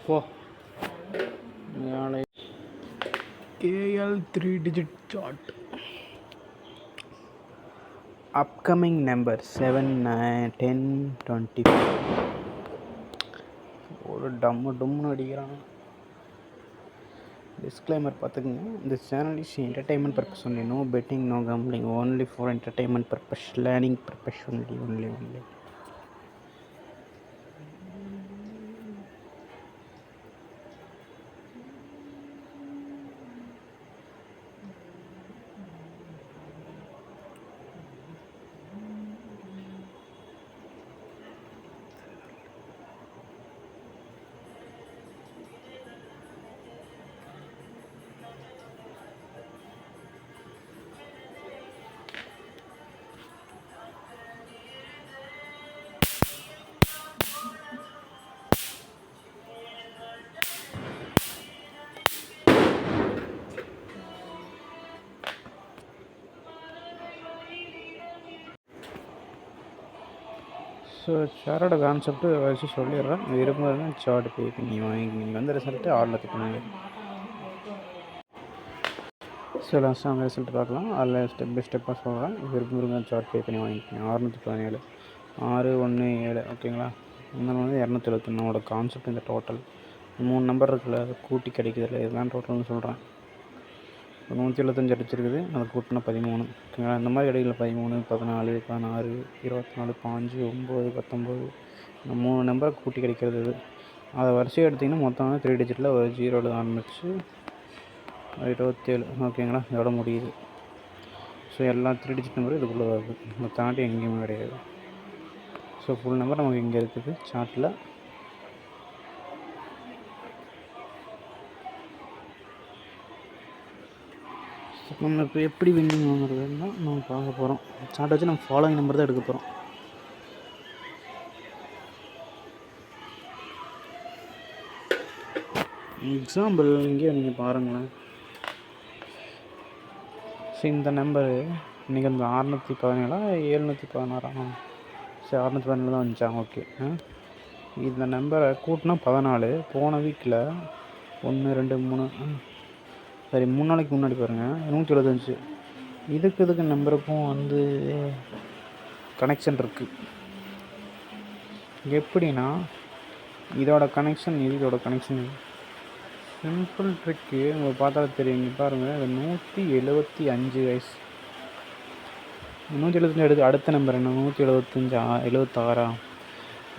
போ KL 3-digit chart. Upcoming number 7, 9, 10, 24. ஒரு டம்முன்னு அடிக்கிறான். Disclaimer பார்த்துக்குங்க. This channel is entertainment purpose only. No betting, no gambling. Only for entertainment purpose, learning purpose only. So சாரோட concept வச்சு சொல்லிடுறேன். விரும்புகிறதுனா chart பே பண்ணி வாங்கி நீங்கள் வந்து ரிசல்ட்டு ஆர்டர் பண்ணுங்க. ஸோ லாஸ்ட்டாக அந்த ரிசல்ட் பார்க்கலாம். அதில் ஸ்டெப் பை ஸ்டெப்பாக சொல்கிறேன். விரும்புகிறவங்க சார்ட் பே பண்ணி வாங்கிக்கோங்க. 617 617 ஓகேங்களா. இந்த வந்து 271 கான்செப்ட். இந்த டோட்டல் 3 நம்பர் இருக்குல்ல, அதை கூட்டி கிடைக்குதுல்ல, இதுதான் டோட்டல்னு சொல்கிறேன். 175 அடிச்சிருக்குது, அதை கூட்டினா 13 ஓகேங்களா. இந்த மாதிரி இடையில 13, 14, 16, 24, 5, 9, 19 இந்த 3 நம்பரை கூட்டி கிடைக்கிறது இது. அதை வரிசையாக எடுத்திங்கன்னா மொத்தம் 3 டிஜிட்டில் ஒரு 0 ஆரம்பிச்சு 27 ஓகேங்களா. இதோட முடியுது. ஸோ எல்லா 3 டிஜிட் நம்பரும் இதுக்குள்ளே வருது. அதை தாண்டி எங்கேயுமே கிடையாது. ஸோ ஃபுல் நம்பர் நமக்கு இங்கே இருக்குது சார்ட்டில். நம்ம இப்போ எப்படி வின்னிங் வாங்குறதுன்னா நம்ம பார்க்க போகிறோம். சார்ட் வச்சு நம்ம ஃபாலோயிங் நம்பர் தான் எடுக்க போகிறோம். எக்ஸாம்பிள் இங்கேயே நீங்கள் பாருங்களேன். ஸோ இந்த நம்பரு இன்றைக்கி வந்து 617 716 சரி 617 தான் வந்துச்சா. ஓகே. இந்த நம்பரை கூட்டினா 14. போன வீக்கில் 1 2 3 சரி 3 நாளைக்கு முன்னாடி பாருங்கள் 175. இதுக்கு நம்பருக்கும் வந்து கனெக்ஷன் இருக்குது. எப்படின்னா இதோட கனெக்ஷன் இதோட கனெக்ஷன் சிம்பிள் ட்ரிக்கு உங்களுக்கு பார்த்தாலும் தெரியும். இங்கே பாருங்கள் 175 வயசு 175 எடுத்து அடுத்த நம்பர் என்ன 175 76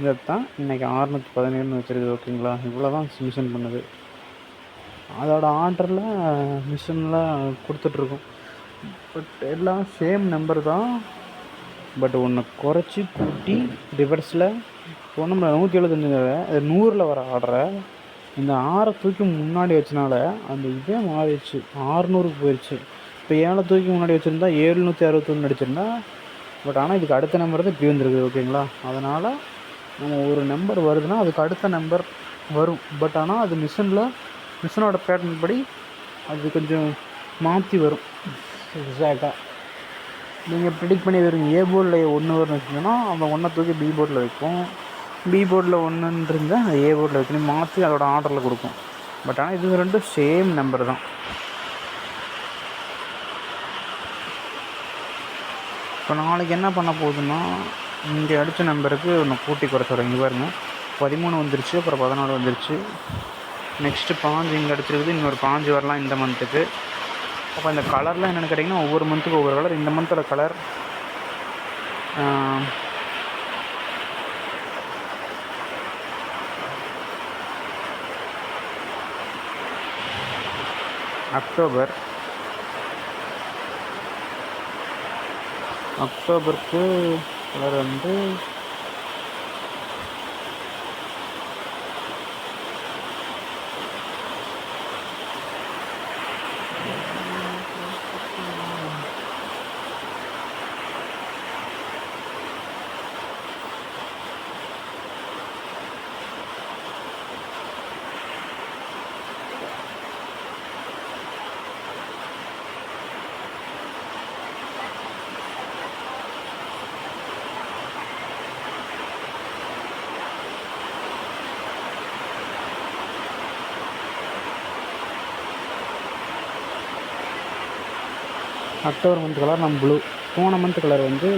இதைத்தான் இன்றைக்கி 617 வச்சுருக்குது ஓகேங்களா. இவ்வளோ தான் மிஷன் பண்ணுது. அதோட ஆர்டரில் மிஷினில் கொடுத்துட்ருக்கோம். பட் எல்லாம் சேம் நம்பர் தான். பட் ஒன்று குறைச்சி கூட்டி ரிவர்ஸில் இப்போ நம்ம 175 அது 100 வர ஆர்டரை இந்த 6 தூக்கி முன்னாடி வச்சனால அந்த இதே மாறிடுச்சு. 600க்கு போயிடுச்சு. இப்போ 7 தூக்கி முன்னாடி வச்சுருந்தா 761 அடிச்சிருந்தா. பட் ஆனால் இதுக்கு அடுத்த நம்பர் தான் இப்படி வந்துருக்குது ஓகேங்களா. அதனால் நம்ம ஒரு நம்பர் வருதுன்னா அதுக்கு அடுத்த நம்பர் வரும். பட் ஆனால் அது மிஷினோட பேட்டர்ன் படி அது கொஞ்சம் மாற்றி வரும். எக்ஸாக்டாக நீங்கள் ப்ரிடிக்ட் பண்ணி வருவீங்க. ஏ போர்டில் 1 வரும்னு வச்சுக்கோன்னா அந்த 1 தூக்கி பி போர்டில் வைக்கும். பி போர்டில் 1 இருந்தால் அது ஏ போர்டில் வைக்கணும். மாற்றி அதோட ஆர்டரில் கொடுக்கும். பட் ஆனால் இது ரெண்டும் சேம் நம்பர் தான். இப்போ நாளைக்கு என்ன பண்ண போகுதுன்னா இங்கே அடித்த நம்பருக்கு ஒன்று கூட்டி குறைச்சி வரீங்க பாருங்க. 13 வந்துருச்சு, அப்புறம் 14 வந்துருச்சு. நெக்ஸ்ட்டு 5 இங்கே அடிச்சிருக்குது. இன்னொரு 5 வரலாம் இந்த மந்த்துக்கு. அப்போ இந்த கலர்லாம் என்னென்னு கேட்டிங்கன்னா ஒவ்வொரு மந்த்துக்கு ஒவ்வொரு கலர். இந்த மந்தோட கலர் அக்டோபருக்கு கலர் வந்து அக்டோபர் மந்த் கலர் நம்ம ப்ளூ. போன மந்த் கலர் வந்து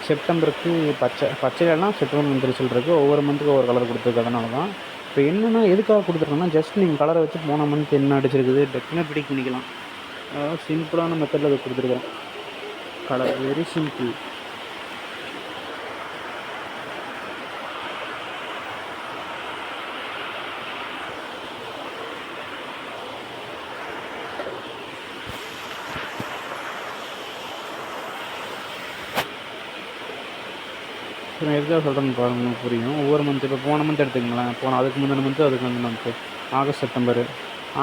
செப்டம்பருக்கு பச்சையெல்லாம் செப்டம்பர் மந்த் சொல்கிறதுக்கு ஒவ்வொரு மந்த்துக்கு ஒவ்வொரு கலர் கொடுத்துருக்கறதுனால தான். இப்போ என்னென்னா எதுக்காக கொடுத்துருக்கோன்னா ஜஸ்ட் நீங்கள் கலரை வச்சு போன மந்த் என்ன அடிச்சிருக்குது டக்குன்னு ப்ரிடிக்ட் பண்ணிக்கலாம். அதாவது சிம்பிளான மெத்தடில் அதை கொடுத்துருக்குறோம். Colour very simple. நான் எதுக்காக சொல்கிறேன்னு பாருங்க, உங்களுக்கு புரியும். ஒவ்வொரு மந்த் இப்போ போன மந்த் எடுத்துக்கங்களேன். அதுக்கு முந்தின மந்த்து அதுக்கு முந்தின month August September.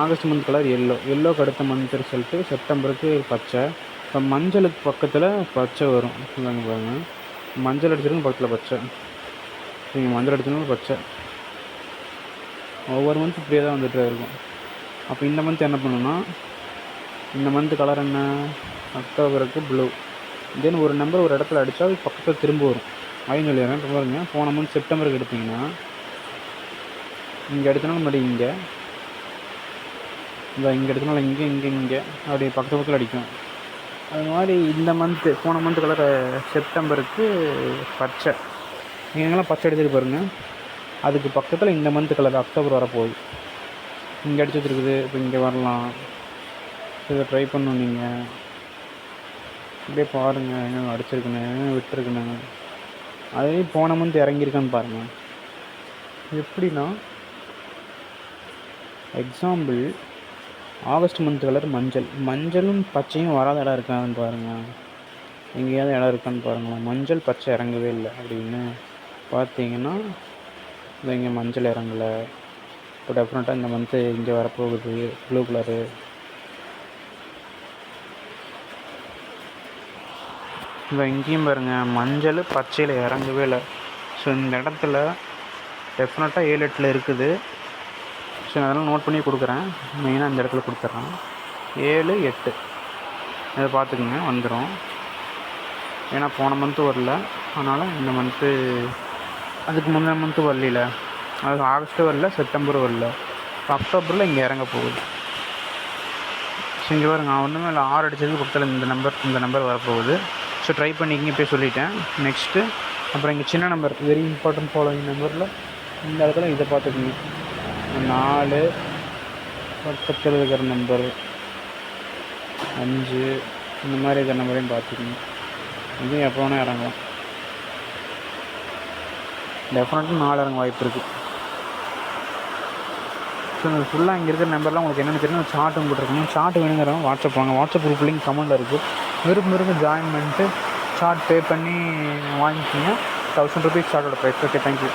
August month colour எல்லோக்கு அடுத்த மந்த் ரிசல்ட்டு செப்டம்பருக்கு பச்சை. இப்போ மஞ்சளுக்கு பக்கத்தில் பச்சை வரும். இல்லைங்க பாருங்கள், மஞ்சள் அடிச்சிருக்கும் பக்கத்தில் பச்சை. நீங்கள் மஞ்சள் அடிச்சனாலும் பச்சை. ஒவ்வொரு மந்த் இப்படியே தான் வந்துகிட்டே இருக்கும். அப்போ இந்த மந்த் என்ன பண்ணணும்னா, இந்த மந்த் கலர் என்ன, அக்டோபருக்கு ப்ளூ. தென் ஒரு நம்பர் ஒரு இடத்துல அடித்தா அது பக்கத்தில் திரும்ப வரும். அதையும் சொல்லிடுறேன். இப்போ பாருங்க, போன மந்த் செப்டம்பருக்கு எடுத்திங்கன்னா இங்கே எடுத்தனாலும் மறுபடியும் இங்கே எடுத்தனால இங்கே அப்படி பக்கத்தில் அடிக்கும். அது மாதிரி இந்த மந்த்து போன மந்த் கலர் செப்டம்பருக்கு பச்சை. நீங்கள் எங்கெல்லாம் பச்சை எடுத்துகிட்டு பாருங்கள், அதுக்கு பக்கத்தில் இந்த மந்த் கலர் அக்டோபர் வரப்போகுது. இங்கே அடிச்சு வச்சுருக்குது. இப்போ இங்கே வரலாம். இதை ட்ரை பண்ணணும். நீங்கள் இப்படியே பாருங்கள், என்ன அடிச்சிருக்குன்னு விட்டுருக்குன்னு. அதே போன மந்த் இறங்கியிருக்கான்னு பாருங்கள். எப்படின்னா, எக்ஸாம்பிள் ஆகஸ்ட் மந்த் கலர் மஞ்சளும் பச்சையும் வராத இடம் இருக்கான்னு பாருங்கள். எங்கேயாவது இடம் இருக்கான்னு பாருங்களேன். மஞ்சள் பச்சை இறங்கவே இல்லை அப்படின்னு பார்த்தீங்கன்னா, இங்கே மஞ்சள் இறங்கலை. இப்போ டெஃபினட்டாக இந்த மந்த்து இங்கே வரப்போகுது ப்ளூ கலரு. இப்போ இங்கேயும் பாருங்கள், மஞ்சள் பச்சையில் இறங்கவே இல்லை. ஸோ இந்த இடத்துல டெஃபினட்டாக 7 8 இருக்குது. ஸோ நான் அதெல்லாம் நோட் பண்ணி கொடுக்குறேன். மெயினாக இந்த இடத்துல கொடுத்துட்றேன். 7 8 இதை பார்த்துக்குங்க, வந்துடும். ஏன்னா போன மந்த்து வரல, அதனால் இந்த மந்த்து அதுக்கு முந்தின மந்த்து வரல. அது ஆகஸ்ட்டு வரல, செப்டம்பரும் வரல. இப்போ அக்டோபரில் இங்கே இறங்க போகுது. ஸோ இங்கே பாருங்க, ஒன்றுமே இல்லை. 6 அடிச்சதுக்கு பக்கத்தில் இந்த நம்பர் வரப்போகுது. ஸோ ட்ரை பண்ணிக்கிங்க, இப்போ சொல்லிட்டேன். நெக்ஸ்ட்டு அப்புறம் இங்கே சின்ன நம்பர், வெரி இம்பார்ட்டன்ட் ஃபாலோயிங் நம்பரில் இந்த இடத்துல இதை பார்த்துக்குங்க. 4 பக்கத்தில் இருக்கிற நம்பர் 5 இந்த மாதிரி இருக்கிற நம்பரையும் பார்த்துக்குங்க. இதுவும் எப்போ வேணால் இறங்கலாம். டெஃபினட்டாக 4 இறங்க வாய்ப்பு இருக்குது. ஸோ இந்த ஃபுல்லாக இங்கே இருக்கிற நம்பர்லாம் உங்களுக்கு என்னென்னு தெரியும். சார்ட்டும் போட்டிருக்கணும். சார்ட் வேணுங்கிறவங்க வாட்ஸ்அப் வாங்க. வாட்ஸ்அப் குரூப் லிங்க் கமெண்டில் இருக்குது. விரும்ப ஜாயின் பண்ணிட்டு சார்ட் பே பண்ணி வாங்கிக்கிங்க. 1000 rupees சார்ட்டோட ப்ரைஸ். Okay, thank you.